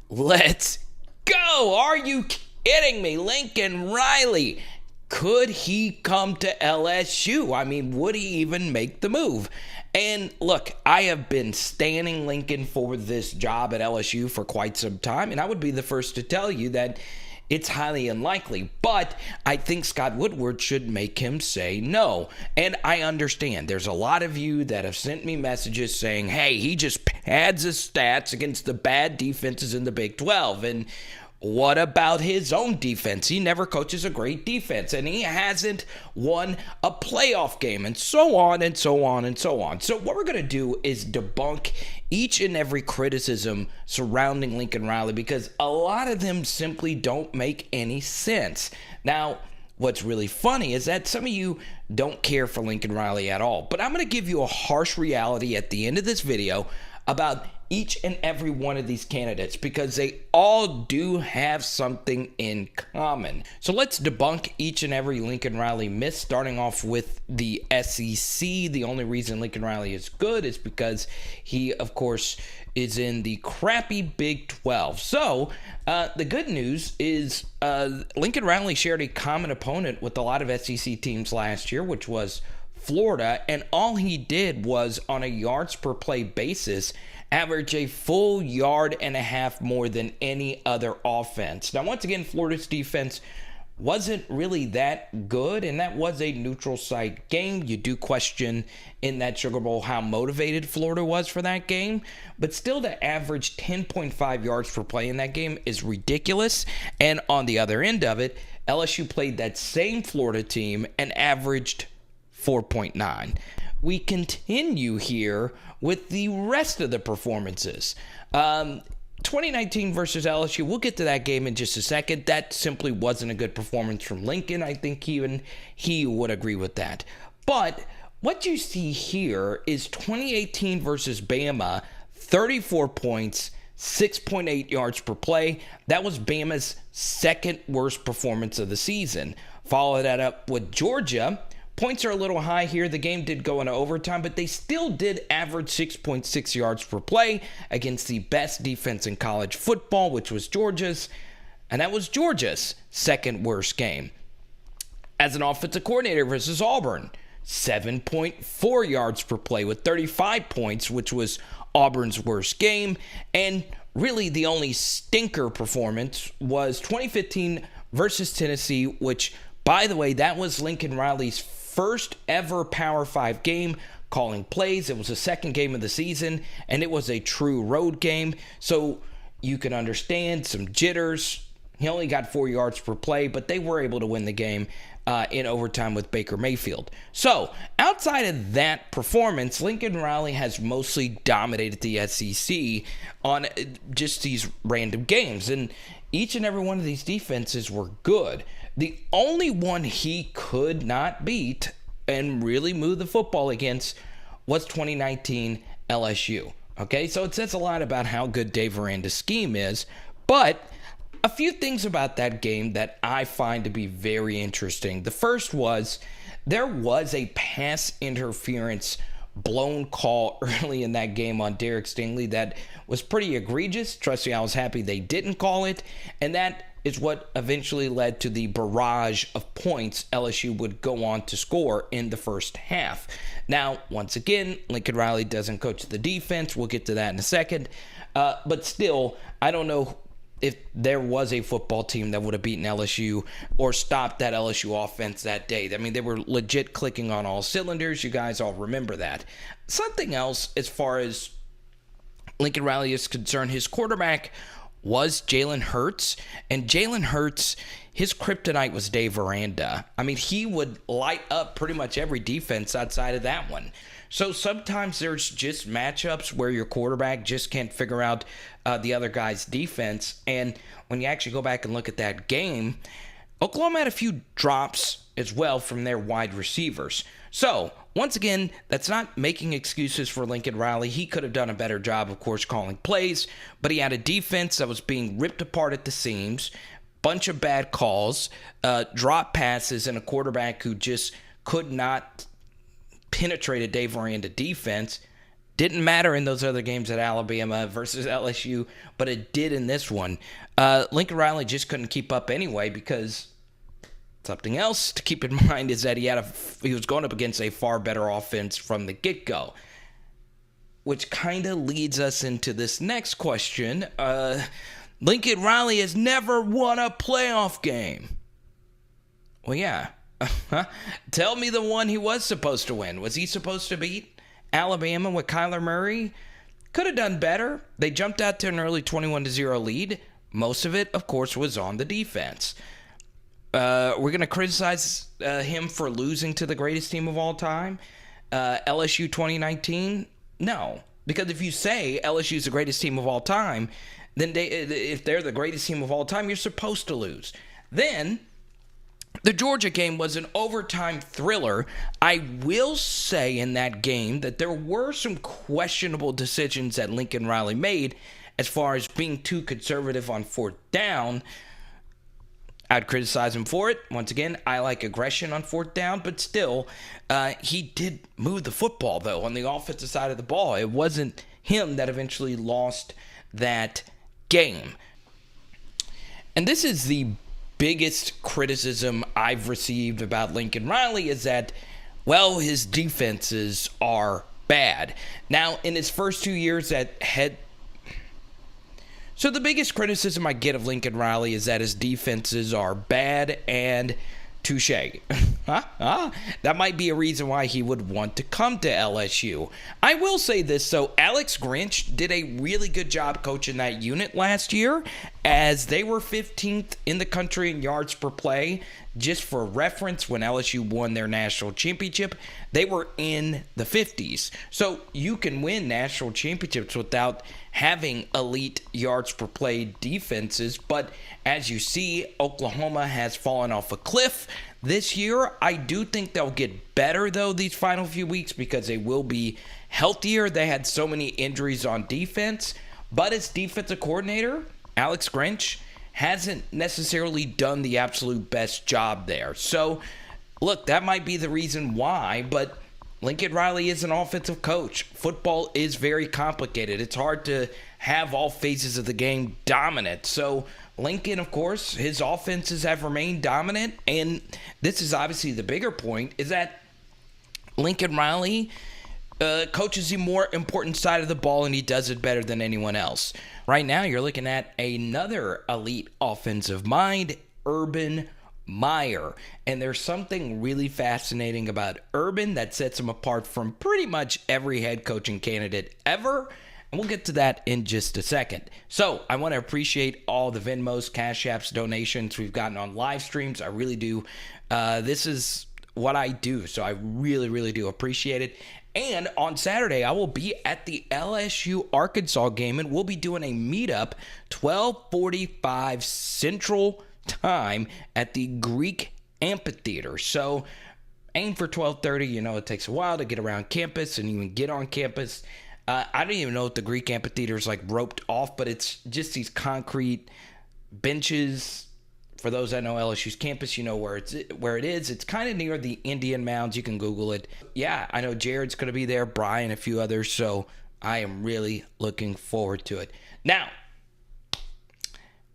Let's go. Are you kidding me? Lincoln Riley. Could he come to LSU? I mean, would he even make the move? And look, I have been standing Lincoln for this job at LSU for quite some time, and I would be the first to tell you that it's highly unlikely, but I think Scott Woodward should make him say no. And I understand there's a lot of you that have sent me messages saying, hey, he just pads his stats against the bad defenses in the Big 12. And what about his own defense? He never coaches a great defense, and he hasn't won a playoff game, and so on and so on and so on. So what we're going to do is debunk each and every criticism surrounding Lincoln Riley, because a lot of them simply don't make any sense. Now, what's really funny is that some of you don't care for Lincoln Riley at all, but I'm going to give you a harsh reality at the end of this video about each and every one of these candidates, because they all do have something in common. So let's debunk each and every Lincoln Riley myth, starting off with the SEC. The only reason Lincoln Riley is good is because he, of course, is in the crappy Big 12. So the good news is Lincoln Riley shared a common opponent with a lot of SEC teams last year, which was Florida, and all he did was, on a yards per play basis, average a full yard and a half more than any other offense. Now, once again, Florida's defense wasn't really that good, and that was a neutral site game. You do question in that Sugar Bowl how motivated Florida was for that game, but still to average 10.5 yards per play in that game is ridiculous. And on the other end of it, LSU played that same Florida team and averaged 4.9. We continue here with the rest of the performances. 2019 versus LSU, we'll get to that game in just a second. That simply wasn't a good performance from Lincoln. I think even he would agree with that. But what you see here is 2018 versus Bama, 34 points, 6.8 yards per play. That was Bama's second worst performance of the season. Follow that up with Georgia. Points are a little high here. The game did go into overtime, but they still did average 6.6 yards per play against the best defense in college football, which was Georgia's, and that was Georgia's second worst game. As an offensive coordinator versus Auburn, 7.4 yards per play with 35 points, which was Auburn's worst game. And really the only stinker performance was 2015 versus Tennessee, which, by the way, that was Lincoln Riley's first ever Power 5 game calling plays. It was the second game of the season, and it was a true road game. So you can understand some jitters. He only got 4 yards per play, but they were able to win the game in overtime with Baker Mayfield. So outside of that performance, Lincoln Riley has mostly dominated the SEC on just these random games. And each and every one of these defenses were good. The only one he could not beat and really move the football against was 2019 LSU. Okay, so it says a lot about how good Dave Aranda's scheme is, but a few things about that game that I find to be very interesting. The first was there was a pass interference blown call early in that game on Derek Stingley that was pretty egregious. Trust me, I was happy they didn't call it, and that is what eventually led to the barrage of points LSU would go on to score in the first half. Now, once again, Lincoln Riley doesn't coach the defense. We'll get to that in a second. But still, I don't know if there was a football team that would have beaten LSU or stopped that LSU offense that day. I mean, they were legit clicking on all cylinders. You guys all remember that. Something else as far as Lincoln Riley is concerned, his quarterback was Jalen Hurts, and Jalen Hurts, his kryptonite was Dave Aranda. I mean, he would light up pretty much every defense outside of that one. So sometimes there's just matchups where your quarterback just can't figure out the other guy's defense, and when you actually go back and look at that game, Oklahoma had a few drops as well from their wide receivers. So, once again, that's not making excuses for Lincoln Riley. He could have done a better job, of course, calling plays, but he had a defense that was being ripped apart at the seams, bunch of bad calls, drop passes, and a quarterback who just could not penetrate a Dave Aranda defense. Didn't matter in those other games at Alabama versus LSU, but it did in this one. Lincoln Riley just couldn't keep up anyway because something else to keep in mind is that he was going up against a far better offense from the get-go, which kind of leads us into this next question. Lincoln Riley has never won a playoff game. Well, yeah. Tell me the one he was supposed to win. Was he supposed to beat Alabama with Kyler Murray? Could have done better. They jumped out to an early 21-0 lead. Most of it, of course, was on the defense. We're going to criticize him for losing to the greatest team of all time. LSU 2019? No. Because if you say LSU is the greatest team of all time, then if they're the greatest team of all time, you're supposed to lose. Then the Georgia game was an overtime thriller. I will say in that game that there were some questionable decisions that Lincoln Riley made as far as being too conservative on fourth down. I'd criticize him for it. Once again, I like aggression on fourth down, but still, he did move the football, though, on the offensive side of the ball. It wasn't him that eventually lost that game. And this is the biggest criticism I've received about Lincoln Riley is that, well, his defenses are bad. Now, in his first 2 years at head... So the biggest criticism I get of Lincoln Riley is that his defenses are bad and touche. That might be a reason why he would want to come to LSU. I will say this, though. Alex Grinch did a really good job coaching that unit last year, as they were 15th in the country in yards per play. Just for reference, when LSU won their national championship, they were in the 50s. So you can win national championships without having elite yards per play defenses. But as you see, Oklahoma has fallen off a cliff this year. I do think they'll get better, though, these final few weeks because they will be healthier. They had so many injuries on defense. But as defensive coordinator, Alex Grinch hasn't necessarily done the absolute best job there. So, look, that might be the reason why, but Lincoln Riley is an offensive coach. Football is very complicated. It's hard to have all phases of the game dominant. So, Lincoln, of course, his offenses have remained dominant, and this is obviously the bigger point, is that Lincoln Riley coaches the more important side of the ball, and he does it better than anyone else. Right now, you're looking at another elite offensive mind, Urban Meyer. And there's something really fascinating about Urban that sets him apart from pretty much every head coaching candidate ever. And we'll get to that in just a second. So I want to appreciate all the Venmos, Cash Apps, donations we've gotten on live streams. I really do. This is what I do, so I really, really do appreciate it. And on Saturday, I will be at the LSU Arkansas game, and we'll be doing a meetup 12:45 Central Time at the Greek Amphitheater. So aim for 12:30. You know, it takes a while to get around campus and even get on campus. I don't even know if the Greek Amphitheater is like roped off, but it's just these concrete benches. For those that know LSU's campus, you know where it is. It's kind of near the Indian Mounds. You can Google it. Yeah, I know Jared's going to be there, Brian, a few others, so I am really looking forward to it. Now,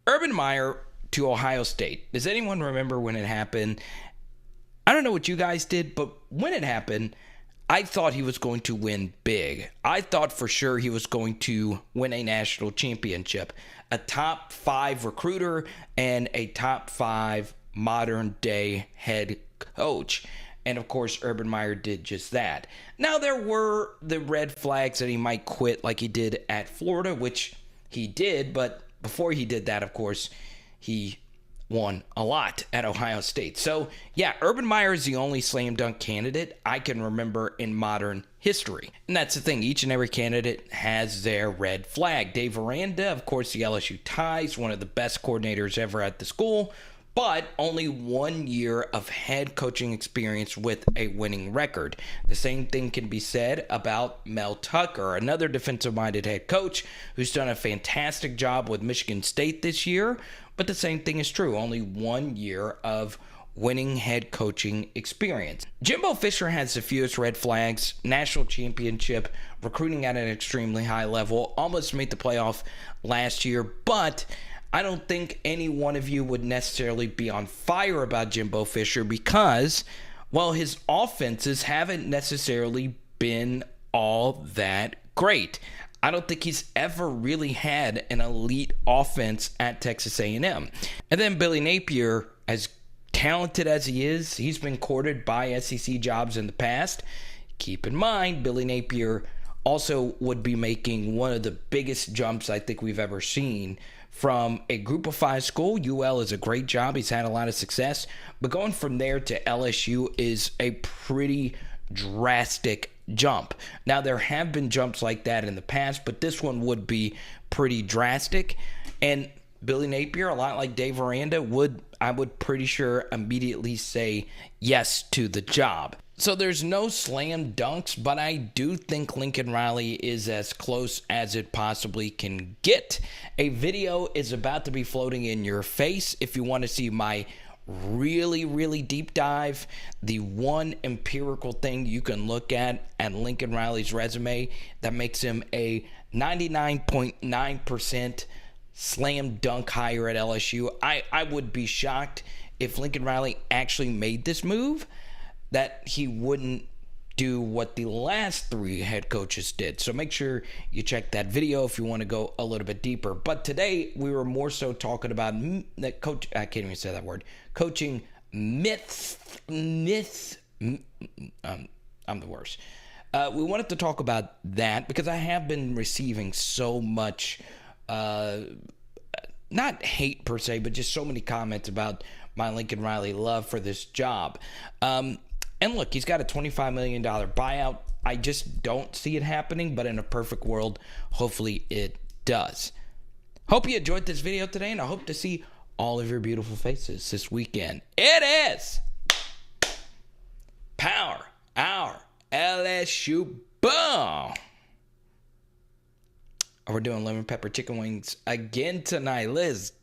Urban Meyer to Ohio State. Does anyone remember when it happened? I don't know what you guys did, but when it happened, I thought he was going to win big. I thought for sure he was going to win a national championship. A top 5 recruiter and a top 5 modern day head coach. And of course, Urban Meyer did just that. Now, there were the red flags that he might quit like he did at Florida, which he did. But before he did that, of course, he won a lot at Ohio State. So, yeah, Urban Meyer is the only slam dunk candidate I can remember in modern history. And that's the thing. Each and every candidate has their red flag. Dave Aranda, of course, the LSU Ties, one of the best coordinators ever at the school, but only 1 year of head coaching experience with a winning record. The same thing can be said about Mel Tucker, another defensive-minded head coach who's done a fantastic job with Michigan State this year, but the same thing is true. Only 1 year of winning head coaching experience. Jimbo Fisher has the fewest red flags, national championship, recruiting at an extremely high level, almost made the playoff last year, but I don't think any one of you would necessarily be on fire about Jimbo Fisher because, well, his offenses haven't necessarily been all that great. I don't think he's ever really had an elite offense at Texas A&M. And then Billy Napier, as talented as he is, he's been courted by SEC jobs in the past. Keep in mind, Billy Napier also would be making one of the biggest jumps I think we've ever seen from a group of 5 school. UL is a great job. He's had a lot of success. But going from there to LSU is a pretty drastic jump. Now, there have been jumps like that in the past, but this one would be pretty drastic. And Billy Napier, a lot like Dave Aranda, I would pretty sure immediately say yes to the job. So there's no slam dunks, but I do think Lincoln Riley is as close as it possibly can get. A video is about to be floating in your face if you want to see my really, really deep dive. The one empirical thing you can look at Lincoln Riley's resume that makes him a 99.9% slam dunk hire at LSU. I would be shocked if Lincoln Riley actually made this move, that he wouldn't do what the last 3 head coaches did. So make sure you check that video if you want to go a little bit deeper. But today we were more so talking about that I can't even say that word. Coaching myths. I'm the worst. We wanted to talk about that because I have been receiving so much, not hate per se, but just so many comments about my Lincoln Riley love for this job. And look, he's got a $25 million buyout. I just don't see it happening, but in a perfect world, hopefully it does. Hope you enjoyed this video today, and I hope to see all of your beautiful faces this weekend. It is Power Hour LSU. Boom! We're doing lemon pepper chicken wings again tonight. Let's